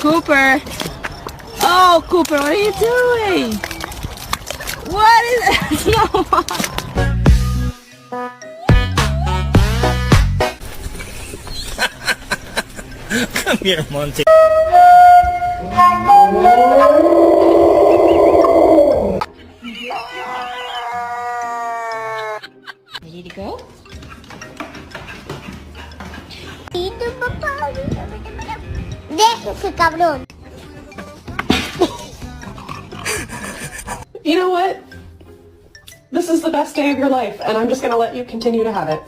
Cooper. Oh, Cooper, what are you doing? What is it? No. Come here, Monty. Ready to go? Déjese, cabrón. You know what? This is the best day of your life, and I'm just gonna let you continue to have it.